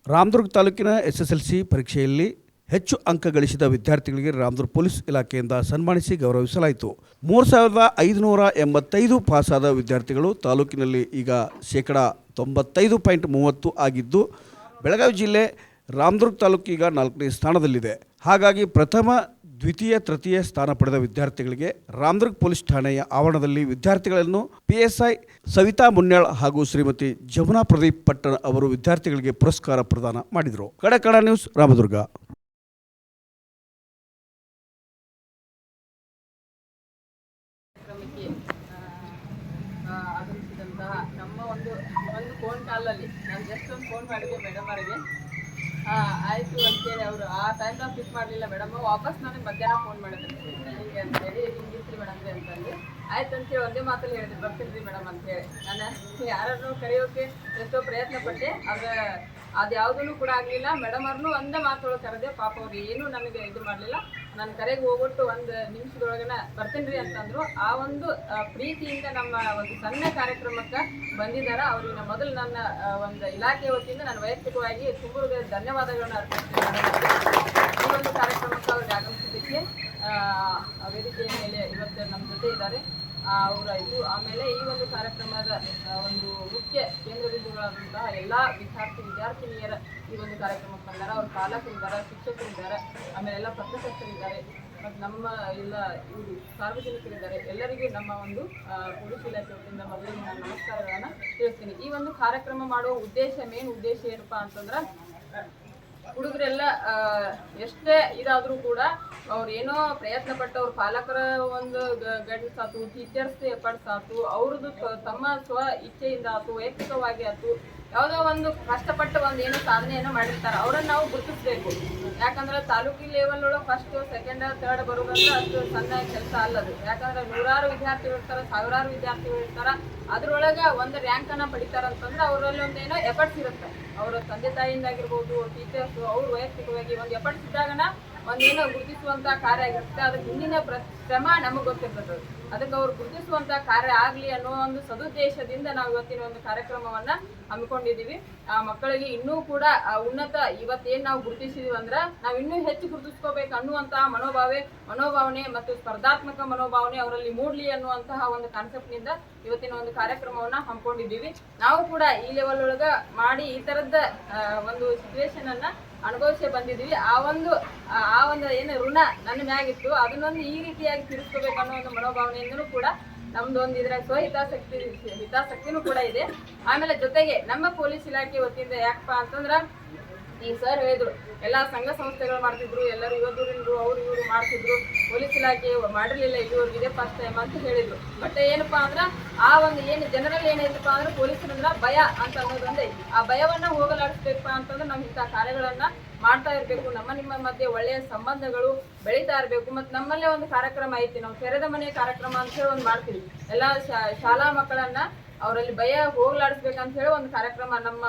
ರಾಮದುರ್ಗ ತಾಲೂಕಿನ SSLC ಪರೀಕ್ಷೆಯಲ್ಲಿ ಹೆಚ್ಚು ಅಂಕ ಗಳಿಸಿದ ವಿದ್ಯಾರ್ಥಿಗಳಿಗೆ ರಾಮದುರ್ಗ ಪೊಲೀಸ್ ಇಲಾಖೆಯಿಂದ ಸನ್ಮಾನಿಸಿ ಗೌರವಿಸಲಾಯಿತು. 3585 ಪಾಸಾದ ವಿದ್ಯಾರ್ಥಿಗಳು ತಾಲೂಕಿನಲ್ಲಿ ಈಗ 95.30% ಆಗಿದ್ದು, ಬೆಳಗಾವಿ ಜಿಲ್ಲೆ ರಾಮದುರ್ಗ ತಾಲೂಕು ಈಗ 4ನೇ ಸ್ಥಾನದಲ್ಲಿದೆ. ಹಾಗಾಗಿ ಪ್ರಥಮ, ದ್ವಿತೀಯ, ತೃತೀಯ ಸ್ಥಾನ ಪಡೆದ ವಿದ್ಯಾರ್ಥಿಗಳಿಗೆ ರಾಮದುರ್ಗ ಪೊಲೀಸ್ ಠಾಣೆಯ ಆವರಣದಲ್ಲಿ ವಿದ್ಯಾರ್ಥಿಗಳನ್ನು PSI ಸವಿತಾ ಮುನ್ಯಾಳ್ ಹಾಗೂ ಶ್ರೀಮತಿ ಜಮುನಾ ಪ್ರದೀಪ್ ಪಟ್ಟಣ ಅವರು ವಿದ್ಯಾರ್ಥಿಗಳಿಗೆ ಪುರಸ್ಕಾರ ಪ್ರದಾನ ಮಾಡಿದರು. ಕಡಕಡ ನ್ಯೂಸ್, ರಾಮದುರ್ಗ. ಆಗಮಿಸಿದಂತಹ ನಮ್ಮ ಒಂದು ಫೋನ್ ಕಾಲಲ್ಲಿ ನಾನು ಜಸ್ಟ್ ಒಂದು ಫೋನ್ ಮಾಡಿದ್ದೆ ಮೇಡಮ್ ಅವರಿಗೆ. ಆಯಿತು ಅಂತೇಳಿ ಅವರು ಆ ಟೈಮ್ನಾಗ ಪಿಕ್ ಮಾಡಲಿಲ್ಲ ಮೇಡಮ್. ವಾಪಸ್ ನನಗೆ ಮಧ್ಯಾಹ್ನ ಫೋನ್ ಮಾಡಿದ್ರು, ಹಿಂಗೆ ಅಂತೇಳಿ ಹಿಂಗಿತ್ರಿ ಮೇಡಮ್ ಅಂತಂದು. ಆಯ್ತು ಅಂತೇಳಿ ಒಂದೇ ಮಾತಲ್ಲಿ ಹೇಳಿದ್ರು, ಬರ್ತೀನಿ ಮೇಡಮ್ ಅಂತೇಳಿ. ನಾನು ಯಾರನ್ನು ಕರೆಯೋಕೆ ಎಷ್ಟೋ ಪ್ರಯತ್ನ ಪಟ್ಟೆ, ಆದರೆ ಅದು ಯಾವುದೂ ಕೂಡ ಆಗಲಿಲ್ಲ. ಮೇಡಮ್ ಅವ್ರನ್ನೂ ಒಂದೇ ಮಾತೊಳಗೆ ಕರೆದೆ. ಪಾಪ ಅವ್ರು ಏನೂ ನನಗೆ ಇದು ಮಾಡಲಿಲ್ಲ. ನಾನು ಕರೆಗೆ ಹೋಗ್ಬಿಟ್ಟು 1 ನಿಮಿಷದೊಳಗನ ಬರ್ತೀನಿ ರೀ ಅಂತಂದರು. ಆ ಒಂದು ಪ್ರೀತಿಯಿಂದ ನಮ್ಮ ಒಂದು ಸಣ್ಣ ಕಾರ್ಯಕ್ರಮಕ್ಕೆ ಬಂದಿದ್ದಾರೆ. ಅವ್ರಿಗೆ ಮೊದಲು ನನ್ನ ಒಂದು ಇಲಾಖೆ ವತಿಯಿಂದ ನಾನು ವೈಯಕ್ತಿಕವಾಗಿ ತುಂಬ ಧನ್ಯವಾದಗಳನ್ನು ಅರ್ಪಿಸ್ತೀನಿ. ಈ ಒಂದು ಕಾರ್ಯಕ್ರಮಕ್ಕೆ ಅವ್ರಿಗೆ ಆಗಮಿಸಿದ್ದಕ್ಕೆ ವೇದಿಕೆಯ ಮೇಲೆ ಇವತ್ತು ನಮ್ಮ ಜೊತೆ ಇದ್ದಾರೆ ಅವರಾಯಿತು. ಆಮೇಲೆ ಈ ಒಂದು ಕಾರ್ಯಕ್ರಮದ ಒಂದು ಮುಖ್ಯ ಕೇಂದ್ರ ಬಿಂದುಗಳಾದಂತಹ ಎಲ್ಲ ವಿದ್ಯಾರ್ಥಿನಿಯರ ಈ ಒಂದು ಕಾರ್ಯಕ್ರಮಕ್ಕೆ ಬಂದಾರೆ. ಅವ್ರ ಪಾಲಕರಿದ್ದಾರೆ, ಶಿಕ್ಷಕರಿದ್ದಾರೆ, ಆಮೇಲೆ ಎಲ್ಲ ಪತ್ರಕರ್ತರಿದ್ದಾರೆ, ಮತ್ತು ನಮ್ಮ ಎಲ್ಲ ಇವರು ಸಾರ್ವಜನಿಕರಿದ್ದಾರೆ. ಎಲ್ಲರಿಗೂ ನಮ್ಮ ಒಂದು ಪೊಲೀಸ್ ಇಲಾಖೆ ವತಿಯಿಂದ ಮೊದಲಿಗೆ ನಾನು ನಮಸ್ಕಾರಗಳನ್ನು ತಿಳಿಸ್ತೀನಿ. ಈ ಒಂದು ಕಾರ್ಯಕ್ರಮ ಮಾಡುವ ಮೇನ್ ಉದ್ದೇಶ ಏನಪ್ಪ ಅಂತಂದ್ರೆ, ಹುಡುಗರೆಲ್ಲ ಎಷ್ಟೇ ಇದಾದರೂ ಕೂಡ ಅವ್ರು ಏನೋ ಪ್ರಯತ್ನ ಪಟ್ಟು ಅವ್ರ ಪಾಲಕರ ಒಂದು ಗೈಡೆನ್ಸ್ ಆಯ್ತು, ಟೀಚರ್ಸ್ ಎಫರ್ಟ್ಸ್ ಆಯ್ತು, ಅವ್ರದ್ದು ತಮ್ಮ ಸ್ವ ಇಚ್ಛೆಯಿಂದ ಆಯ್ತು, ವೈಯಕ್ತಿಕವಾಗಿ ಆಯ್ತು, ಯಾವುದೋ ಒಂದು ಕಷ್ಟಪಟ್ಟು ಒಂದು ಏನೋ ಸಾಧನೆಯನ್ನು ಮಾಡಿರ್ತಾರೆ, ಅವರನ್ನು ನಾವು ಗುರುತಿಸ್ಬೇಕು. ಯಾಕಂದ್ರೆ ತಾಲೂಕಿ ಲೆವೆಲ್ ಒಳಗೆ ಫಸ್ಟ್, ಸೆಕೆಂಡ್, ಥರ್ಡ್ ಬರೋದಂದ್ರೆ ಅಷ್ಟು ಸಣ್ಣ ಕೆಲಸ ಅಲ್ಲದು. ಯಾಕಂದ್ರೆ ನೂರಾರು ವಿದ್ಯಾರ್ಥಿಗಳು ಇರ್ತಾರೆ, ಸಾವಿರಾರು ವಿದ್ಯಾರ್ಥಿಗಳು ಇರ್ತಾರೆ. ಅದ್ರೊಳಗೆ ಒಂದು ರ್ಯಾಂಕನ್ನು ಪಡಿತಾರಂತಂದ್ರೆ ಅವರಲ್ಲಿ ಒಂದು ಏನೋ ಎಫರ್ಟ್ಸ್ ಇರುತ್ತೆ. ಅವರ ತಂದೆ ತಾಯಿಯಿಂದಾಗಿರ್ಬೋದು, ಟೀಚರ್ಸು, ಅವ್ರು ವೈಯಕ್ತಿಕವಾಗಿ ಒಂದು ಎಫರ್ಟ್ಸ್ ಇದ್ದಾಗನ ಒಂದೇನೋ ಗುರುತಿಸುವಂಥ ಕಾರ್ಯ ಆಗಿರುತ್ತೆ. ಅದಕ್ಕೆ ಹಿಂದಿನ ಶ್ರಮ ನಮಗೆ ಗೊತ್ತಿರ್ತದೆ. ಅದಕ್ಕೆ ಅವ್ರು ಗುರುತಿಸುವಂಥ ಕಾರ್ಯ ಆಗಲಿ ಅನ್ನೋ ಒಂದು ಸದುದ್ದೇಶದಿಂದ ನಾವು ಇವತ್ತಿನ ಒಂದು ಕಾರ್ಯಕ್ರಮವನ್ನು ಹಮ್ಮಿಕೊಂಡಿದ್ದೀವಿ. ಆ ಮಕ್ಕಳಿಗೆ ಇನ್ನೂ ಕೂಡ ಉನ್ನತ ಇವತ್ತೇನು ನಾವು ಗುರುತಿಸಿದೀವಿ ಅಂದ್ರೆ, ನಾವು ಇನ್ನೂ ಹೆಚ್ಚು ಗುರುತಿಸ್ಕೋಬೇಕು ಅನ್ನುವಂತಹ ಮನೋಭಾವನೆ ಮತ್ತು ಸ್ಪರ್ಧಾತ್ಮಕ ಮನೋಭಾವನೆ ಅವರಲ್ಲಿ ಮೂಡಲಿ ಅನ್ನುವಂತಹ ಒಂದು ಕಾನ್ಸೆಪ್ಟ್ನಿಂದ ಇವತ್ತಿನ ಒಂದು ಕಾರ್ಯಕ್ರಮವನ್ನು ಹಮ್ಮಿಕೊಂಡಿದ್ದೀವಿ. ನಾವು ಕೂಡ ಈ ಲೆವೆಲ್ ಒಳಗೆ ಮಾಡಿ ಈ ಥರದ ಒಂದು ಸಿಚುವೇಶನ್ ಅನ್ನ ಅನುಭವಿಸಿ ಬಂದಿದ್ದೀವಿ. ಆ ಒಂದು ಏನು ಋಣ ನನ್ನ ಮ್ಯಾಗಿತ್ತು, ಅದನ್ನೊಂದು ಈ ರೀತಿಯಾಗಿ ತೀರಿಸ್ಕೋಬೇಕು ಅನ್ನೋ ಒಂದು ಮನೋಭಾವನೆಯಿಂದನೂ ಕೂಡ ನಮ್ದು ಒಂದು ಇದ್ರಾಗ ಹಿತಾಸಕ್ತಿನೂ ಕೂಡ ಇದೆ. ಆಮೇಲೆ ಜೊತೆಗೆ ನಮ್ಮ ಪೊಲೀಸ್ ಇಲಾಖೆ ವತಿಯಿಂದ ಯಾಕಪ್ಪ ಅಂತಂದ್ರೆ, ಈ ಸರ್ ಹೇಳಿದ್ರು ಎಲ್ಲ ಸಂಘ ಸಂಸ್ಥೆಗಳು ಮಾಡ್ತಿದ್ರು, ಎಲ್ಲರೂ ಯುವಜನರು ಅವ್ರು ಇವರು ಮಾಡ್ತಿದ್ರು, ಪೊಲೀಸ್ ಇಲಾಖೆ ಮಾಡಿರಲಿಲ್ಲ ಇಲ್ಲಿವರೆಗಿದೆ ಫಸ್ಟ್ ಟೈಮ್ ಅಂತ ಹೇಳಿದ್ರು. ಬಟ್ ಏನಪ್ಪಾ ಅಂದ್ರೆ, ಆ ಒಂದು ಏನು ಜನರಲ್ಲಿ ಏನೈತಪ್ಪ ಅಂದ್ರೆ, ಪೊಲೀಸರಂದ್ರೆ ಭಯ ಅಂತ ಅನ್ನೋದೊಂದೇ. ಆ ಭಯವನ್ನ ಹೋಗಲಾಡಿಸ್ಬೇಕಪ್ಪ ಅಂತಂದ್ರೆ ನಾವು ಇಂಥ ಕಾರ್ಯಗಳನ್ನ ಮಾಡ್ತಾ ಇರಬೇಕು. ನಿಮ್ಮ ಮಧ್ಯೆ ಒಳ್ಳೆಯ ಸಂಬಂಧಗಳು ಬೆಳೀತಾ ಇರಬೇಕು. ಮತ್ತು ನಮ್ಮಲ್ಲೇ ಒಂದು ಕಾರ್ಯಕ್ರಮ ಐತಿ, ನಾವು ತೆರೆದ ಮನೆ ಕಾರ್ಯಕ್ರಮ ಅಂತ ಹೇಳಿ ಒಂದು ಮಾಡ್ತೀವಿ. ಎಲ್ಲ ಶಾಲಾ ಮಕ್ಕಳನ್ನ ಅವರಲ್ಲಿ ಭಯ ಹೋಗ್ಲಾಡಿಸ್ಬೇಕಂತ ಹೇಳಿ ಒಂದು ಕಾರ್ಯಕ್ರಮ ನಮ್ಮ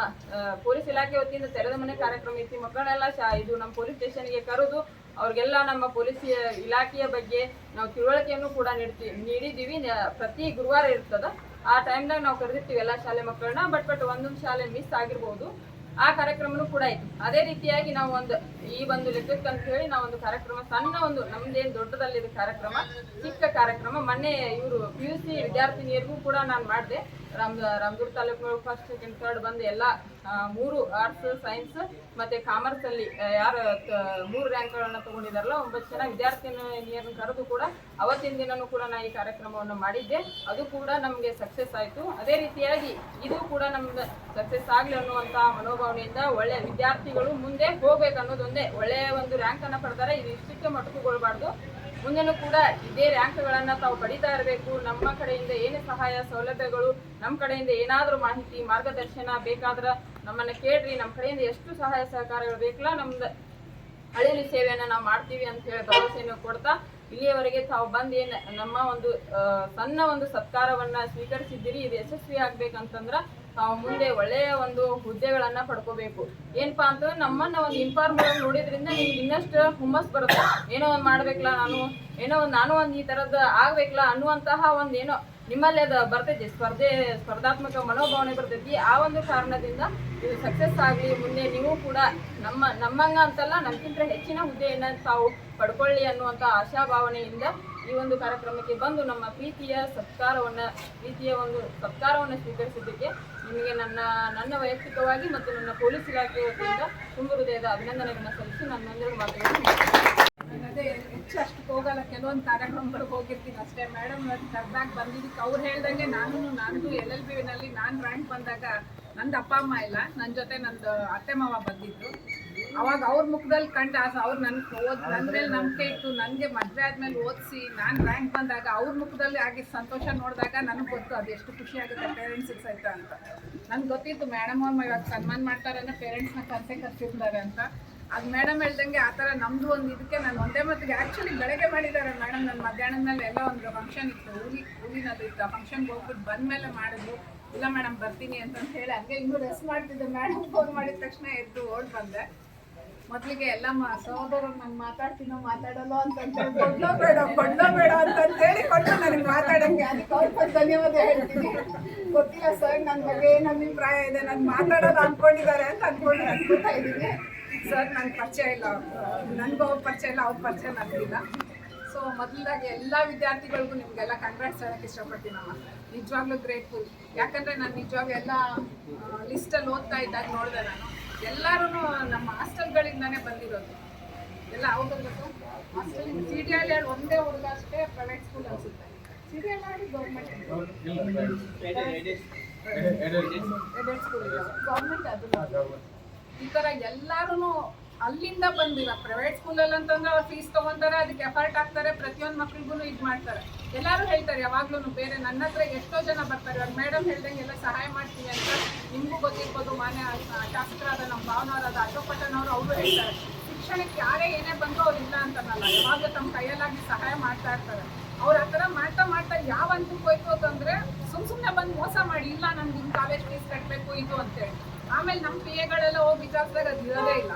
ಪೊಲೀಸ್ ಇಲಾಖೆ ವತಿಯಿಂದ ತೆರೆದ ಮನೆ ಕಾರ್ಯಕ್ರಮ ಐತಿ. ಮಕ್ಕಳೆಲ್ಲ ಇದು ನಮ್ಮ ಪೊಲೀಸ್ ಸ್ಟೇಷನ್ಗೆ ಕರೆದು ಅವ್ರಿಗೆಲ್ಲ ನಮ್ಮ ಪೊಲೀಸ್ ಇಲಾಖೆಯ ಬಗ್ಗೆ ನಾವು ತಿಳುವಳಿಕೆಯನ್ನು ಕೂಡ ನೀಡಿದ್ದೀವಿ. ಪ್ರತಿ ಗುರುವಾರ ಇರ್ತದ. ಆ ಟೈಮ್ನಾಗ ನಾವು ಕರೆದಿರ್ತೀವಿ ಎಲ್ಲ ಶಾಲೆ ಮಕ್ಕಳನ್ನ. ಬಟ್ ಒಂದೊಂದು ಶಾಲೆ ಮಿಸ್ ಆಗಿರ್ಬೋದು. ಆ ಕಾರ್ಯಕ್ರಮನೂ ಕೂಡ ಐತಿ. ಅದೇ ರೀತಿಯಾಗಿ ನಾವು ಈ ಒಂದು ಲೆಕ್ಕಕ್ಕೆ ಅಂತ ಹೇಳಿ ನಾವು ಒಂದು ಕಾರ್ಯಕ್ರಮ, ಸಣ್ಣ ಒಂದು ನಮ್ದೇನು ದೊಡ್ಡದಲ್ಲಿದೆ ಕಾರ್ಯಕ್ರಮ, ಚಿಕ್ಕ ಕಾರ್ಯಕ್ರಮ ಮೊನ್ನೆ ಇವರು PUC ವಿದ್ಯಾರ್ಥಿನಿಯರಿಗೂ ಕೂಡ ನಾನು ಮಾಡಿದೆ. ರಾಮದುರ್ಗ ತಾಲೂಕಿನೊಳಗೆ ಫಸ್ಟ್, ಸೆಕೆಂಡ್, ಥರ್ಡ್ ಬಂದು ಎಲ್ಲ 3 ಆರ್ಟ್ಸ್, ಸೈನ್ಸ್ ಮತ್ತೆ ಕಾಮರ್ಸ್ ಅಲ್ಲಿ ಯಾರು 3 ರ್ಯಾಂಕ್ಗಳನ್ನು ತಗೊಂಡಿದಾರಲ್ಲ 9 ಜನ ವಿದ್ಯಾರ್ಥಿನಿಯರನ್ನು ಕರೆದು ಕೂಡ ಅವತ್ತಿನ ದಿನನೂ ಕೂಡ ನಾನು ಈ ಕಾರ್ಯಕ್ರಮವನ್ನು ಮಾಡಿದ್ದೆ. ಅದು ಕೂಡ ನಮಗೆ ಸಕ್ಸಸ್ ಆಯಿತು. ಅದೇ ರೀತಿಯಾಗಿ ಇದು ಕೂಡ ನಮ್ದು ಸಕ್ಸಸ್ ಆಗಲಿ ಅನ್ನುವಂಥ ಮನೋಭಾವನೆಯಿಂದ ಒಳ್ಳೆಯ ವಿದ್ಯಾರ್ಥಿಗಳು ಮುಂದೆ ಹೋಗ್ಬೇಕು ಅನ್ನೋದೊಂದೇ. ಒಳ್ಳೆಯ ಒಂದು ರ್ಯಾಂಕನ್ನು ಪಡೆದರೆ ಇದು ಇಷ್ಟಕ್ಕೆ ಮಟಕುಗೊಳ್ಬಾರ್ದು. ಮುಂದೆನೂ ಕೂಡ ಇದೇ ರ್ಯಾಂಕ್ಗಳನ್ನು ತಾವು ಪಡಿತಾ ಇರಬೇಕು. ನಮ್ಮ ಕಡೆಯಿಂದ ಏನು ಸಹಾಯ ಸೌಲಭ್ಯಗಳು, ನಮ್ಮ ಕಡೆಯಿಂದ ಏನಾದರೂ ಮಾಹಿತಿ ಮಾರ್ಗದರ್ಶನ ಬೇಕಾದ್ರೆ ನಮ್ಮನ್ನು ಕೇಳ್ರಿ. ನಮ್ಮ ಕಡೆಯಿಂದ ಎಷ್ಟು ಸಹಾಯ ಸಹಕಾರಗಳು ಬೇಕಲ್ಲ, ನಮ್ದು ಹಳ್ಳಿ ಸೇವೆಯನ್ನು ನಾವು ಮಾಡ್ತೀವಿ ಅಂತ ಹೇಳಿ ಭರವಸೆಯನ್ನು ಕೊಡ್ತಾ, ಇಲ್ಲಿಯವರೆಗೆ ತಾವು ಬಂದು ಏನು ನಮ್ಮ ಒಂದು ಸಣ್ಣ ಒಂದು ಸತ್ಕಾರವನ್ನ ಸ್ವೀಕರಿಸಿದ್ದೀರಿ. ಇದು ಯಶಸ್ವಿ ಆಗ್ಬೇಕಂತಂದ್ರೆ ತಾವು ಮುಂದೆ ಒಳ್ಳೆಯ ಒಂದು ಹುದ್ದೆಗಳನ್ನ ಪಡ್ಕೋಬೇಕು. ಏನಪ್ಪಾ ಅಂತಂದ್ರೆ, ನಮ್ಮನ್ನ ಒಂದು ಇನ್ಫಾರ್ಮೇಟಿವ್ ನೋಡಿದ್ರಿಂದ ನಿಮ್ಗೆ ಇನ್ನಷ್ಟು ಹುಮ್ಮಸ್ ಬರುತ್ತೆ. ಏನೋ ಒಂದು ಮಾಡ್ಬೇಕಲ್ಲ, ನಾನು ಒಂದು ಈ ತರದ್ದು ಆಗ್ಬೇಕಲ್ಲ ಅನ್ನುವಂತಹ ಒಂದು ಏನೋ ನಿಮ್ಮಲ್ಲಿ ಅದು ಬರ್ತೈತಿ, ಸ್ಪರ್ಧಾತ್ಮಕ ಮನೋಭಾವನೆ ಬರ್ತೈತಿ. ಆ ಒಂದು ಕಾರಣದಿಂದ ಇದು ಸಕ್ಸಸ್ ಆಗಲಿ, ಮುಂದೆ ನೀವು ಕೂಡ ನಮ್ಮಂಗ ಅಂತಲ್ಲ ನಮ್ಗಿಂತ ಹೆಚ್ಚಿನ ಹುದ್ದೆಯನ್ನು ತಾವು ಪಡ್ಕೊಳ್ಳಿ ಅನ್ನುವಂಥ ಆಶಾಭಾವನೆಯಿಂದ ಈ ಒಂದು ಕಾರ್ಯಕ್ರಮಕ್ಕೆ ಬಂದು ನಮ್ಮ ಪ್ರೀತಿಯ ಒಂದು ಸತ್ಕಾರವನ್ನು ಸ್ವೀಕರಿಸಿದ್ದಕ್ಕೆ ನಿಮಗೆ ನನ್ನ ವೈಯಕ್ತಿಕವಾಗಿ ಮತ್ತು ನನ್ನ ಪೊಲೀಸ್ ಇಲಾಖೆ ವತಿಯಿಂದ ತುಂಬ ಹೃದಯದ ಅಭಿನಂದನೆಗಳನ್ನು ಸಲ್ಲಿಸಿ ನನ್ನೊಂದಿಗೆ ಮಾತಾಡ್ತೀನಿ. ಅದೇ ಹೆಚ್ಚು ಅಷ್ಟು ಹೋಗಲ್ಲ, ಕೆಲವೊಂದು ಕಾರ್ಯಕ್ರಮಗಳಿಗೆ ಹೋಗಿರ್ತೀನಿ ಅಷ್ಟೇ. ಮೇಡಮ್ ಕರೆದಾಗ ಬಂದಿದ್ದಕ್ಕೆ ಅವ್ರು ಹೇಳ್ದಂಗೆ ನಂದು LLB-ನಲ್ಲಿ ನಾನು ರ್ಯಾಂಕ್ ಬಂದಾಗ ನಂದು ಅಪ್ಪ ಅಮ್ಮ ಇಲ್ಲ, ನನ್ನ ಜೊತೆ ನಂದು ಅತ್ತೆ ಮಾವ ಬಂದಿದ್ರು. ಅವಾಗ ಅವ್ರ ಮುಖದಲ್ಲಿ ಅವ್ರು ನನ್ನ ಮೇಲೆ ನಂಬಿಕೆ ಇಟ್ಟು ನನಗೆ ಮದುವೆ ಆದಮೇಲೆ ಓದಿಸಿ ನಾನು ರ್ಯಾಂಕ್ ಬಂದಾಗ ಅವ್ರ ಮುಖದಲ್ಲಿ ಆಗಿ ಸಂತೋಷ ನೋಡಿದಾಗ ನನಗೆ ಗೊತ್ತು ಅದು ಎಷ್ಟು ಖುಷಿ ಆಗುತ್ತೆ ಪೇರೆಂಟ್ಸಿಗೆ ಸಹಿತ ಅಂತ. ನನಗೆ ಗೊತ್ತಿತ್ತು ಮೇಡಮ್ ಅವ್ರು ಇವಾಗ ಸನ್ಮಾನ ಮಾಡ್ತಾರೆ ಅಂದರೆ ಪೇರೆಂಟ್ಸ್ನ ಕರ್ಸಿರ್ತಾರೆ ಅಂತ. ಅದು ಮೇಡಮ್ ಹೇಳ್ದಂಗೆ ಆ ಥರ ನಮ್ಮದು ಒಂದು ಇದಕ್ಕೆ ನಾನು ಒಂದೇ ಮತ್ತಿಗೆ ಆ್ಯಕ್ಚುಲಿ ಬೆಳಗ್ಗೆ ಮಾಡಿದ್ದಾರೆ ಮೇಡಮ್. ನನ್ನ ಮಧ್ಯಾಹ್ನದ ಮೇಲೆ ಎಲ್ಲ ಒಂದು ಫಂಕ್ಷನ್ ಇತ್ತು, ಊರಿನಲ್ಲಿ ಇತ್ತು. ಆ ಫಂಕ್ಷನ್ಗೆ ಹೋಗ್ಬಿಟ್ಟು ಬಂದಮೇಲೆ ಮಾಡಿದ್ರು. ಇಲ್ಲ ಮೇಡಮ್ ಬರ್ತೀನಿ ಅಂತಂತ ಹೇಳಿ ಹಂಗೆ ಇನ್ನೂ ರೆಸ್ಟ್ ಮಾಡ್ತಿದ್ದೆ. ಮೇಡಮ್ ಫೋನ್ ಮಾಡಿದ ತಕ್ಷಣ ಎದ್ದು ಓಡ್ ಬಂದೆ. ಮೊದಲಿಗೆ ಎಲ್ಲ ಸಹೋದರರು ನಾನು ಮಾತಾಡೋಲ್ಲ ಅಂತಂತೇಳಿ ಕೊಡ್ಲೋ ಬೇಡ ಅಂತಂತೇಳಿ ಕೊಟ್ಟು ನನಗೆ ಮಾತಾಡೋಂಗೆ ಅದಕ್ಕೆ ಅವ್ರಿಗೆ ಧನ್ಯವಾದ ಹೇಳ್ತೀನಿ. ಗೊತ್ತಿಲ್ಲ ಸರ್ ನನ್ನ ಬಗ್ಗೆ ಏನು ಅಭಿಪ್ರಾಯ ಇದೆ, ನಾನು ಮಾತಾಡೋದು ಅಂದ್ಕೊಂಡಿದ್ದಾರೆ ಅಂತ ಅನ್ಕೊಳ್ತಾ ಇದ್ದೀನಿ. ಸರ್ ನನ್ನ ಪರಿಚಯ ಇಲ್ಲ, ನನಗೂ ಅವ್ರ ಪರಿಚಯ ಇಲ್ಲ, ಅವ್ರ ಪರಿಚಯ ನನಗಿಲ್ಲ. ಸೊ ಮೊದಲಾಗಿ ಎಲ್ಲ ವಿದ್ಯಾರ್ಥಿಗಳಿಗೂ ನಿಮಗೆಲ್ಲ ಕಂಗ್ರಾಟ್ಸ್ ಹೇಳೋಕ್ಕೆ ಇಷ್ಟಪಡ್ತೀನಮ್ಮ. ನಿಜವಾಗ್ಲೂ ಗ್ರೇಟ್ಫುಲ್. ಯಾಕಂದರೆ ನಾನು ನಿಜವಾಗ್ಲೂ ಎಲ್ಲ ಲಿಸ್ಟಲ್ಲಿ ಓದ್ತಾ ಇದ್ದಾಗ ನೋಡಿದೆ, ನಾನು ಎಲ್ಲರೂ ನಮ್ಮ ಹಾಸ್ಟೆಲ್ಗಳಿಂದನೇ ಬಂದಿರೋದು. ಎಲ್ಲ ಹೌದಲ್ಬೇಕು ಹಾಸ್ಟೆಲ್ CDL ಒಂದೇ ಹುಡುಗ ಅಷ್ಟೇ ಪ್ರೈವೇಟ್ ಸ್ಕೂಲ್ ಅನಿಸುತ್ತೆ. CDL ಗೌರ್ಮೆಂಟ್ ಎಡೆಡ್ ಸ್ಕೂಲ್ ಇದೆ, ಗೌರ್ಮೆಂಟ್ ಅದು. ಈ ಥರ ಎಲ್ಲರೂ ಅಲ್ಲಿಂದ ಬಂದಿಲ್ಲ. ಪ್ರೈವೇಟ್ ಸ್ಕೂಲಲ್ಲಿ ಅಂತಂದ್ರೆ ಅವ್ರು ಫೀಸ್ ತೊಗೊತಾರೆ, ಅದಕ್ಕೆ ಎಫರ್ಟ್ ಹಾಕ್ತಾರೆ, ಪ್ರತಿಯೊಂದು ಮಕ್ಳಿಗೂ ಇದು ಮಾಡ್ತಾರೆ. ಎಲ್ಲರೂ ಹೇಳ್ತಾರೆ ಯಾವಾಗ್ಲೂ ಬೇರೆ. ನನ್ನ ಹತ್ರ ಎಷ್ಟೋ ಜನ ಬರ್ತಾರೆ, ಇವಾಗ ಮೇಡಮ್ ಹೇಳ್ದಂಗೆ ಎಲ್ಲ ಸಹಾಯ ಮಾಡ್ತೀವಿ ಅಂತ. ನಿಮಗೂ ಗೊತ್ತಿರ್ಬೋದು, ಮಾನ್ಯ ಶಾಸಕರಾದ ನಮ್ಮ ಭಾವನವರಾದ ಅಶೋಕ್ ಪಟ್ಟಣವರು ಅವರು ಹೇಳ್ತಾರೆ, ಶಿಕ್ಷಣಕ್ಕೆ ಯಾರೇ ಏನೇ ಬಂದರೂ ಅವ್ರು ಇಲ್ಲ ಅಂತನಲ್ಲ, ಯಾವಾಗಲೂ ತಮ್ಮ ಕೈಯಲ್ಲಾಗಿ ಸಹಾಯ ಮಾಡ್ತಾ ಇರ್ತಾರೆ. ಅವ್ರು ಆ ಥರ ಮಾಡ್ತಾ ಯಾವ ಹಂತಕ್ಕೆ ಹೋಯ್ತು ಅಂತಂದರೆ ಸುಮ್ಮನೆ ಬಂದು ಮೋಸ ಮಾಡಿ, ಇಲ್ಲ ನಮ್ಗೆ ನಿಮ್ಮ ಕಾಲೇಜ್ ಫೀಸ್ ಕಟ್ಟಬೇಕು ಇದು ಅಂತೇಳಿ. ಆಮೇಲೆ ನಮ್ಮ PA ಹೋಗಿ ವಿಚಾರಿಸಿದಾಗ ಅದು ಇರೋದೇ ಇಲ್ಲ.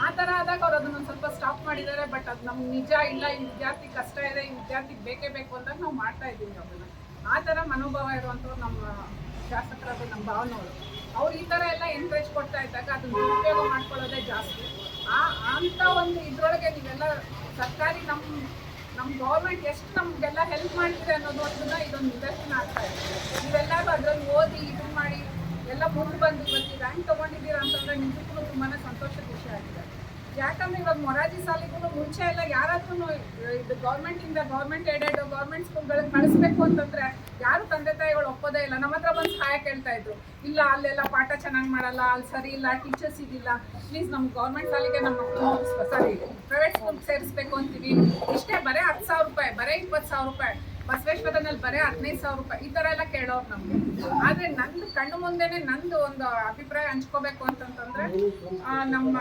ಆ ಥರ ಆದಾಗ ಅವ್ರು ಅದನ್ನೊಂದು ಸ್ವಲ್ಪ ಸ್ಟಾಪ್ ಮಾಡಿದ್ದಾರೆ. ಬಟ್ ಅದು ನಮ್ಗೆ ನಿಜ ಇಲ್ಲ, ಈ ವಿದ್ಯಾರ್ಥಿ ಕಷ್ಟ ಇದೆ, ಈ ವಿದ್ಯಾರ್ಥಿಗೆ ಬೇಕೇ ಬೇಕು ಅಂದಾಗ ನಾವು ಮಾಡ್ತಾ ಇದ್ದೀವಿ ಅದನ್ನು. ಆ ಥರ ಮನೋಭಾವ ಇರುವಂಥವ್ರು ನಮ್ಮ ಶಾಸಕರಾದ ನಮ್ಮ ಭಾವನವರು. ಅವ್ರು ಈ ಥರ ಎಲ್ಲ ಎನ್ಕರೇಜ್ ಕೊಡ್ತಾ ಇದ್ದಾಗ ಅದನ್ನು ಉಪಯೋಗ ಮಾಡ್ಕೊಳ್ಳೋದೇ ಜಾಸ್ತಿ. ಅಂಥ ಒಂದು ಇದರೊಳಗೆ ನೀವೆಲ್ಲ ಸರ್ಕಾರಿ ನಮ್ಮ ಗೌರ್ಮೆಂಟ್ ಎಷ್ಟು ನಮಗೆಲ್ಲ ಹೆಲ್ಪ್ ಮಾಡ್ತಿದೆ ಅನ್ನೋದೊಂದನ್ನ ಇದೊಂದು ನಿದರ್ಶನ ಆಗ್ತಾ ಇದೆ. ನೀವೆಲ್ಲರೂ ಅದರಲ್ಲಿ ಓದಿ ಇದು ಮಾಡಿ ಎಲ್ಲ ಮುಂದೆ ಬಂದು ಇವತ್ತು ರ್ಯಾಂಕ್ ತೊಗೊಂಡಿದ್ದೀರಾ ಅಂತಂದರೆ ನಿಮಗೂ ತುಂಬಾ ಸಂತೋಷ ಖುಷಿ ಆಗಿದೆ. ಯಾಕಂದರೆ ಇವಾಗ ಮೊರಾರ್ಜಿ ಸಾಲಿಗೂ ಮುಂಚೆ ಎಲ್ಲ ಯಾರಾದ್ರೂ ಇದು ಗೌರ್ಮೆಂಟ್ ಏಡೆಡ್ ಗೌರ್ಮೆಂಟ್ ಸ್ಕೂಲ್ಗಳಿಗೆ ಕಳಿಸ್ಬೇಕು ಅಂತಂದರೆ ಯಾರು ತಂದೆ ತಾಯಿಗಳು ಒಪ್ಪೋದೇ ಇಲ್ಲ. ನಮ್ಮ ಹತ್ರ ಬಂದು ಸಹಾಯ ಕೇಳ್ತಾ ಇದ್ರು, ಇಲ್ಲ ಅಲ್ಲೆಲ್ಲ ಪಾಠ ಚೆನ್ನಾಗಿ ಮಾಡಲ್ಲ, ಅಲ್ಲಿ ಸರಿ ಇಲ್ಲ, ಟೀಚರ್ಸ್ ಇದಿಲ್ಲ, ಪ್ಲೀಸ್ ನಮ್ಮ ಗೌರ್ಮೆಂಟ್ ಸಾಲಿಗೆ ನಮ್ಮ ಪ್ರೈವೇಟ್ ಸ್ಕೂಲ್ಗೆ ಸೇರಿಸ್ಬೇಕು ಅಂತೀವಿ. ಇಷ್ಟೇ ಬರೀ 10,000 ರೂಪಾಯಿ, ಬರೀ 20,000 ರೂಪಾಯಿ, ಬಸವೇಶ್ವರನಲ್ಲಿ ಬರೀ 15,000 ರೂಪಾಯಿ, ಈ ಥರ ಎಲ್ಲ ಕೇಳೋರು ನಮಗೆ. ಆದರೆ ನಂದು ಕಣ್ಣು ಮುಂದೆನೇ ನಂದು ಒಂದು ಅಭಿಪ್ರಾಯ ಹಂಚ್ಕೋಬೇಕು ಅಂತಂತಂದರೆ, ನಮ್ಮ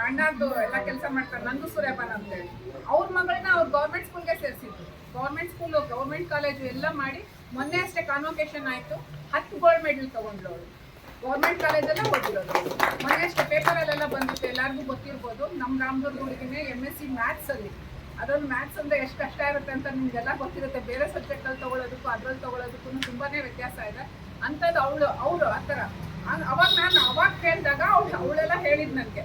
ಅಣ್ಣದ್ದು ಎಲ್ಲ ಕೆಲಸ ಮಾಡ್ತಾರೆ, ನಂದು ಸುರೇಬನ್ ಅಂತೇಳಿ. ಅವ್ರ ಮಗಳನ್ನ ಅವ್ರು ಗೌರ್ಮೆಂಟ್ ಸ್ಕೂಲ್ಗೆ ಸೇರಿಸಿದ್ರು. ಗೌರ್ಮೆಂಟ್ ಸ್ಕೂಲು, ಗೌರ್ಮೆಂಟ್ ಕಾಲೇಜು ಎಲ್ಲ ಮಾಡಿ ಮೊನ್ನೆ ಅಷ್ಟೇ ಕಾನ್ವೊಕೇಶನ್ ಆಯಿತು, 10 ಗೋಲ್ಡ್ ಮೆಡಲ್ ತೊಗೊಂಡ್ರು ಅವರು. ಗೌರ್ಮೆಂಟ್ ಕಾಲೇಜೆಲ್ಲ ಓದಿರೋದು. ಮೊನ್ನೆ ಅಷ್ಟೇ ಪೇಪರಲ್ಲೆಲ್ಲ ಬಂದಿತ್ತು, ಎಲ್ಲರಿಗೂ ಗೊತ್ತಿರ್ಬೋದು. ನಮ್ಮ ರಾಮದುರ್ಗ ಹುಡುಗಿನೇ MSc ಮ್ಯಾಥ್ಸಲ್ಲಿ. ಅದೊಂದು ಮ್ಯಾಥ್ಸ್ ಅಂದರೆ ಎಷ್ಟು ಕಷ್ಟ ಇರುತ್ತೆ ಅಂತ ನಿಮಗೆಲ್ಲ ಗೊತ್ತಿರುತ್ತೆ. ಬೇರೆ ಸಬ್ಜೆಕ್ಟಲ್ಲಿ ತೊಗೊಳೋದಕ್ಕೂ ಅದ್ರಲ್ಲಿ ತೊಗೊಳೋದಕ್ಕೂ ತುಂಬಾ ವ್ಯತ್ಯಾಸ ಇದೆ. ಅಂಥದ್ದು ಅವರು ಆ ಥರ. ಅವಾಗ ಕೇಳಿದಾಗ ಅವಳೆಲ್ಲ ಹೇಳಿದ್ದು ನನಗೆ,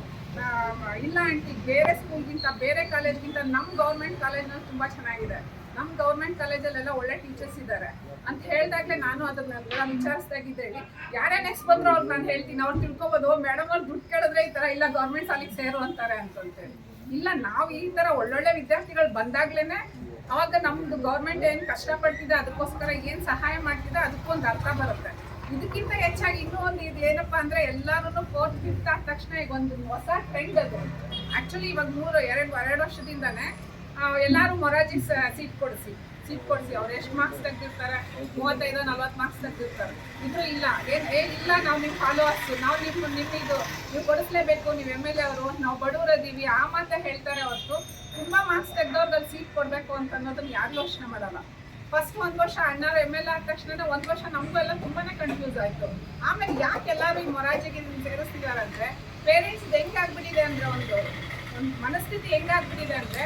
ಇಲ್ಲ ಆಂಟಿ, ಬೇರೆ ಸ್ಕೂಲ್ಗಿಂತ ಬೇರೆ ಕಾಲೇಜ್ಗಿಂತ ನಮ್ಮ ಗೌರ್ಮೆಂಟ್ ಕಾಲೇಜ್ನಲ್ಲಿ ತುಂಬ ಚೆನ್ನಾಗಿದೆ, ನಮ್ಮ ಗೌರ್ಮೆಂಟ್ ಕಾಲೇಜಲ್ಲೆಲ್ಲ ಒಳ್ಳೆ ಟೀಚರ್ಸ್ ಇದ್ದಾರೆ ಅಂತ ಹೇಳಿದಾಗಲೇ ನಾನು ಅದನ್ನೆಲ್ಲ ವಿಚಾರಿಸ್ದಾಗಿದ್ದೇಳಿ ಯಾರೇ ನೆಕ್ಸ್ಟ್ ಬಂದರೂ ಅವ್ರು ನಾನು ಹೇಳ್ತೀನಿ. ಅವ್ರು ತಿಳ್ಕೊಬೋದು, ಮೇಡಮ್ ಅವ್ರು ದುಡ್ಡು ಕೇಳಿದ್ರೆ ಈ ಥರ ಇಲ್ಲ ಗೌರ್ಮೆಂಟ್ ಸಾಲಿಗೆ ಸೇರು ಅಂತಾರೆ ಅಂತೇಳಿ. ಇಲ್ಲ, ನಾವು ಈ ಥರ ಒಳ್ಳೊಳ್ಳೆ ವಿದ್ಯಾರ್ಥಿಗಳು ಬಂದಾಗ್ಲೇ ಅವಾಗ ನಮ್ಮದು ಗೌರ್ಮೆಂಟ್ ಏನು ಕಷ್ಟಪಡ್ತಿದೆ, ಅದಕ್ಕೋಸ್ಕರ ಏನು ಸಹಾಯ ಮಾಡ್ತಿದೆ ಅದಕ್ಕೊಂದು ಅರ್ಥ ಬರುತ್ತೆ. ಇದಕ್ಕಿಂತ ಹೆಚ್ಚಾಗಿ ಇನ್ನೂ ಒಂದು ಇದು ಏನಪ್ಪ ಅಂದರೆ, ಎಲ್ಲರೂ 4th 5th ಆದ ತಕ್ಷಣ ಈಗ ಒಂದು ಹೊಸ ಟ್ರೆಂಡ್ ಅದು. ಆ್ಯಕ್ಚುಲಿ ಇವಾಗ 2 ವರ್ಷದಿಂದನೇ ಎಲ್ಲರೂ ಮೊರಾರ್ಜಿ ಸೀಟ್ ಕೊಡಿಸಿ ಅವ್ರು ಎಷ್ಟು ಮಾರ್ಕ್ಸ್ ತೆಗೆದಿರ್ತಾರೆ, 35-40 ಮಾರ್ಕ್ಸ್ ತೆಗೆದಿರ್ತಾರೆ. ಇದ್ರು ಇಲ್ಲ ಇಲ್ಲ ನಾವು ನಿಮ್ಮ ಫಾಲೋವರ್ಸು, ನಾವು ನೀವು ಕೊಡಿಸ್ಲೇಬೇಕು, ನೀವು MLA ಅವರು, ನಾವು ಬಡವರದೀವಿ ಆ ಮಾತೇ ಹೇಳ್ತಾರೆ ಹೊರತು ತುಂಬ ಮಾರ್ಕ್ಸ್ ತೆಗೆದವ್ರಲ್ಲಿ ಸೀಟ್ ಕೊಡಬೇಕು ಅಂತ ಅನ್ನೋದನ್ನ ಯಾರು ಯೋಚನೆ ಮಾಡಲ್ಲ. ಫಸ್ಟ್ 1 ವರ್ಷ ಅಣ್ಣಾರು MLA ಆದ ತಕ್ಷಣ 1 ವರ್ಷ ನಮಗೂ ಎಲ್ಲ ತುಂಬಾ ಕನ್ಫ್ಯೂಸ್ ಆಯಿತು. ಆಮೇಲೆ ಯಾಕೆ ಎಲ್ಲರೂ ಈ ಮೊರಾರ್ಜಿಗೆ ಸೇರಿಸ್ತಿದ್ದಾರೆ ಅಂದರೆ, ಪೇರೆಂಟ್ಸ್ ಹೆಂಗಾಗ್ಬಿಟ್ಟಿದೆ ಅಂದರೆ ಒಂದು ಮನಸ್ಥಿತಿ ಹೆಂಗಾಗ್ಬಿಟ್ಟಿದೆ ಅಂದರೆ,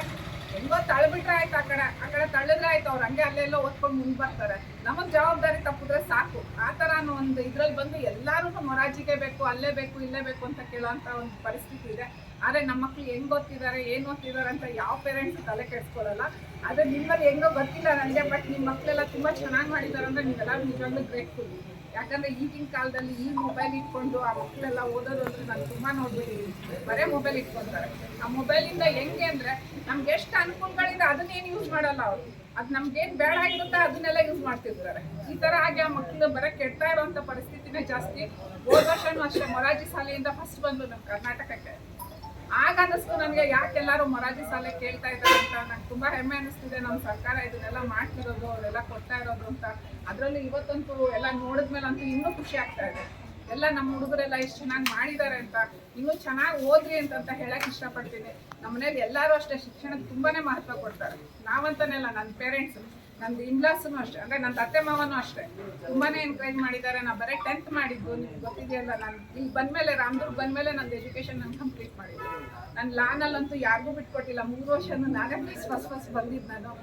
ಹೆಂಗೋ ತಳ್ಬಿಟ್ರೆ ಆಯ್ತು, ಆ ಕಡೆ ತಳ್ಳಿದ್ರೆ ಆಯ್ತು, ಅವ್ರು ಹಂಗೆ ಅಲ್ಲೆಲ್ಲ ಓದ್ಕೊಂಡು ಮುಂದೆ ಬರ್ತಾರೆ. ನಮಗೆ ಜವಾಬ್ದಾರಿ ತಪ್ಪಿದ್ರೆ ಸಾಕು. ಆ ಥರ ಒಂದು ಇದ್ರಲ್ಲಿ ಬಂದು ಎಲ್ಲರೂ ಮೊರಾಜಿಗೆ ಬೇಕು, ಅಲ್ಲೇ ಬೇಕು, ಇಲ್ಲೇ ಬೇಕು ಅಂತ ಕೇಳೋಂಥ ಒಂದು ಪರಿಸ್ಥಿತಿ ಇದೆ. ಆದರೆ ನಮ್ಮ ಮಕ್ಳು ಹೆಂಗೆ ಓದ್ತಿದ್ದಾರೆ, ಏನು ಓದ್ತಿದ್ದಾರೆ ಅಂತ ಯಾವ ಪೇರೆಂಟ್ಸ್ ತಲೆ ಕೆಡಿಸ್ಕೊಳ್ಳಲ್ಲ. ಆದರೆ ನಿಮ್ಮಲ್ಲಿ ಹೆಂಗೋ ಗೊತ್ತಿಲ್ಲ ನನಗೆ, ಬಟ್ ನಿಮ್ಮ ಮಕ್ಕಳೆಲ್ಲ ತುಂಬ ಚೆನ್ನಾಗಿ ಮಾಡಿದ್ದಾರೆ ಅಂದರೆ ನೀವೆಲ್ಲ ನಿಜವಾಗ್ಲೂ ಗ್ರೇಟ್ಫುಲ್. ಯಾಕಂದರೆ ಈಗಿನ ಕಾಲದಲ್ಲಿ ಈ ಮೊಬೈಲ್ ಇಟ್ಕೊಂಡು ಆ ಮಕ್ಕಳೆಲ್ಲ ಓದೋದು ಅಂದರೆ ನಾನು ತುಂಬ ನೋಡ್ಬಿಟ್ಟಿದ್ದೀನಿ. ಬರೀ ಮೊಬೈಲ್ ಇಟ್ಕೊತಾರೆ. ಆ ಮೊಬೈಲಿಂದ ಹೆಂಗೆ ಅಂದರೆ ನಮ್ಗೆ ಎಷ್ಟು ಅನುಕೂಲಗಳಿದೆ ಅದನ್ನೇನು ಯೂಸ್ ಮಾಡಲ್ಲ ಅವರು. ಅದು ನಮ್ಗೇನು ಬೇಡ ಆಗಿರುತ್ತೆ ಅದನ್ನೆಲ್ಲ ಯೂಸ್ ಮಾಡ್ತಿರ್ತಾರೆ. ಈ ಥರ ಆಗಿ ಆ ಮಕ್ಕಳು ಬರೀ ಕೆಡ್ತಾ ಇರೋವಂಥ ಪರಿಸ್ಥಿತಿನೇ ಜಾಸ್ತಿ. ಹೋದ ವರ್ಷನೂ ಅಷ್ಟೇ ಮೊರಾರ್ಜಿ ಶಾಲೆಯಿಂದ ಫಸ್ಟ್ ಬಂದು ನಮ್ಮ ಕರ್ನಾಟಕಕ್ಕೆ. ಆಗ ಅನ್ನಿಸ್ತು ನನಗೆ ಯಾಕೆಲ್ಲರೂ ಮೊರಾರ್ಜಿ ಶಾಲೆ ಕೇಳ್ತಾ ಇದ್ದಾರೆ ಅಂತ. ನಂಗೆ ತುಂಬ ಹೆಮ್ಮೆ ಅನ್ನಿಸ್ತಿದೆ ನಮ್ಮ ಸರ್ಕಾರ ಇದನ್ನೆಲ್ಲ ಮಾಡ್ತಿರೋದು, ಅವರೆಲ್ಲ ಕೊಡ್ತಾ ಇರೋದು ಅಂತ. ಅದರಲ್ಲೂ ಇವತ್ತಂತೂ ಎಲ್ಲ ನೋಡಿದ್ಮೇಲಂತೂ ಇನ್ನೂ ಖುಷಿ ಆಗ್ತಾ ಇದೆ. ಎಲ್ಲ ನಮ್ಮ ಹುಡುಗರೆಲ್ಲ ಎಷ್ಟು ಚೆನ್ನಾಗಿ ಮಾಡಿದ್ದಾರೆ ಅಂತ, ಇನ್ನೂ ಚೆನ್ನಾಗಿ ಓದ್ರಿ ಅಂತ ಹೇಳಕ್ಕೆ ಇಷ್ಟಪಡ್ತೀನಿ. ನಮ್ಮ ಮನೇಲಿ ಎಲ್ಲರೂ ಅಷ್ಟೇ ಶಿಕ್ಷಣಕ್ಕೆ ತುಂಬಾ ಮಹತ್ವ ಕೊಡ್ತಾರೆ. ನಾವಂತನೆಲ್ಲ ನನ್ನ ಪೇರೆಂಟ್ಸು, ನಂದು ಇನ್ಲಾಸೂ ಅಷ್ಟೇ, ಅಂದರೆ ನನ್ನ ಅತ್ತೆ ಮಾವನೂ ಅಷ್ಟೇ ತುಂಬಾ ಎನ್ಕರೇಜ್ ಮಾಡಿದ್ದಾರೆ. ನಾನು ಬರೀ 10th ಮಾಡಿದ್ದು, ನಿಮ್ಗೆ ಗೊತ್ತಿದೆಯಲ್ಲ. ನಾನು ಇಲ್ಲಿ ಬಂದಮೇಲೆ ರಾಮದುರ್ಗ ಬಂದಮೇಲೆ ನಂದು ಎಜುಕೇಷನ್ ನಾನು ಕಂಪ್ಲೀಟ್ ಮಾಡಿದ್ದು. ನಾನು ಲಾನಲ್ಲಂತೂ ಯಾರಿಗೂ ಬಿಟ್ಕೊಟ್ಟಿಲ್ಲ. 3 ವರ್ಷನೂ ನಾನೇ ಫಸ್ಟ್ ಬಂದಿದ್ದು.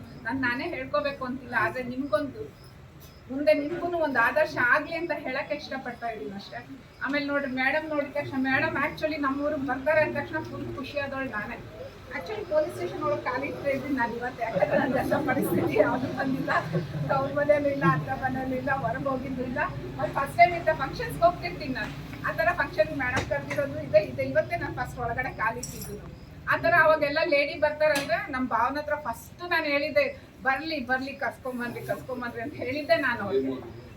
ನಾನೇ ಹೇಳ್ಕೋಬೇಕು ಅಂತಿಲ್ಲ. ಆದರೆ ನಿಮಗೊಂದು ಮುಂದೆ ನಿಮಗೂ ಒಂದು ಆದರ್ಶ ಆಗಲಿ ಅಂತ ಹೇಳಕ್ಕೆ ಇಷ್ಟಪಡ್ತಾ ಇದ್ದೀನಿ ಅಷ್ಟೇ. ಆಮೇಲೆ ನೋಡಿರಿ ಮೇಡಮ್ ನೋಡಿದ ತಕ್ಷಣ, ಮೇಡಮ್ ಆ್ಯಕ್ಚುಲಿ ನಮ್ಮೂರಿಗೆ ಬರ್ತಾರೆ ಅಂದ ತಕ್ಷಣ ಫುಲ್ ಖುಷಿಯಾದವಳು ನಾನೇ. ಆ್ಯಕ್ಚುಲಿ ಪೊಲೀಸ್ ಸ್ಟೇಷನ್ ಒಳಗೆ ಕಾಲಿಡ್ತಾ ಇದ್ದೀನಿ ನಾನು ಇವತ್ತು. ಯಾಕಂದರೆ ನನ್ನ ಪರಿಸ್ಥಿತಿ ಯಾವುದೂ ಬಂದಿಲ್ಲ. ಅವ್ರ ಮನೇಲೂ ಇಲ್ಲ, ಅತ್ತ ಮನೇಲೂ ಇಲ್ಲ, ಹೊರಗೆ ಹೋಗಿದ್ದು ಇಲ್ಲ. ಮತ್ತು ಫಸ್ಟ್ ಟೈಮ್ ಇಂಥ ಫಂಕ್ಷನ್ಸ್ಗೆ ಹೋಗ್ತಿರ್ತೀನಿ ನಾನು. ಆ ಥರ ಫಂಕ್ಷನ್ ಮೇಡಮ್ ಕರೆದಿರೋದು ಇದೆ. ಇವತ್ತೇ ನಾನು ಫಸ್ಟ್ ಒಳಗಡೆ ಕಾಲಿಟ್ಟಿದ್ದು. ಆ ಥರ ಅವಾಗೆಲ್ಲ ಲೇಡಿ ಬರ್ತಾರಂದ್ರೆ ನಮ್ಮ ಭಾವನ ಹತ್ರ ಫಸ್ಟು ನಾನು ಹೇಳಿದ್ದೆ, ಬರಲಿ ಕರ್ಸ್ಕೊಂಬನ್ರಿ ಅಂತ ಹೇಳಿದ್ದೆ ನಾನು ಅವ್ರಿಗೆ.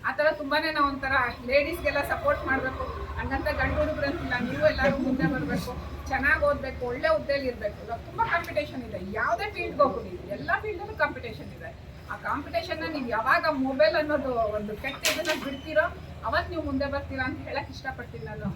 ಆ ಥರ ತುಂಬಾ ನಾವು ಒಂಥರ ಲೇಡೀಸ್ಗೆಲ್ಲ ಸಪೋರ್ಟ್ ಮಾಡಬೇಕು. ಹಂಗಂತ ಗಂಡು ಹುಡುಗರಂತಿಲ್ಲ, ನೀವು ಎಲ್ಲರೂ ಮುಂದೆ ಬರಬೇಕು, ಚೆನ್ನಾಗಿ ಓದಬೇಕು, ಒಳ್ಳೆ ಹುದ್ದೆಯಲ್ಲಿ ಇರಬೇಕು. ಇವಾಗ ತುಂಬ ಕಾಂಪಿಟೇಷನ್ ಇದೆ. ಯಾವುದೇ ಫೀಲ್ಡ್ಗೆ ಹೋಗ್ಬೋದು, ಎಲ್ಲ ಫೀಲ್ಡಲ್ಲೂ ಕಾಂಪಿಟೇಷನ್ ಇದೆ. ಆ ಕಾಂಪಿಟೇಷನ್ನ ನೀವು ಯಾವಾಗ ಮೊಬೈಲ್ ಅನ್ನೋದು ಒಂದು ಕೆಟ್ಟ ಇದನ್ನು ಬಿಡ್ತೀರೋ ಅವತ್ತು ನೀವು ಮುಂದೆ ಬರ್ತೀರಾ ಅಂತ ಹೇಳಕ್ಕೆ ಇಷ್ಟಪಡ್ತೀನಿ ನಾನು.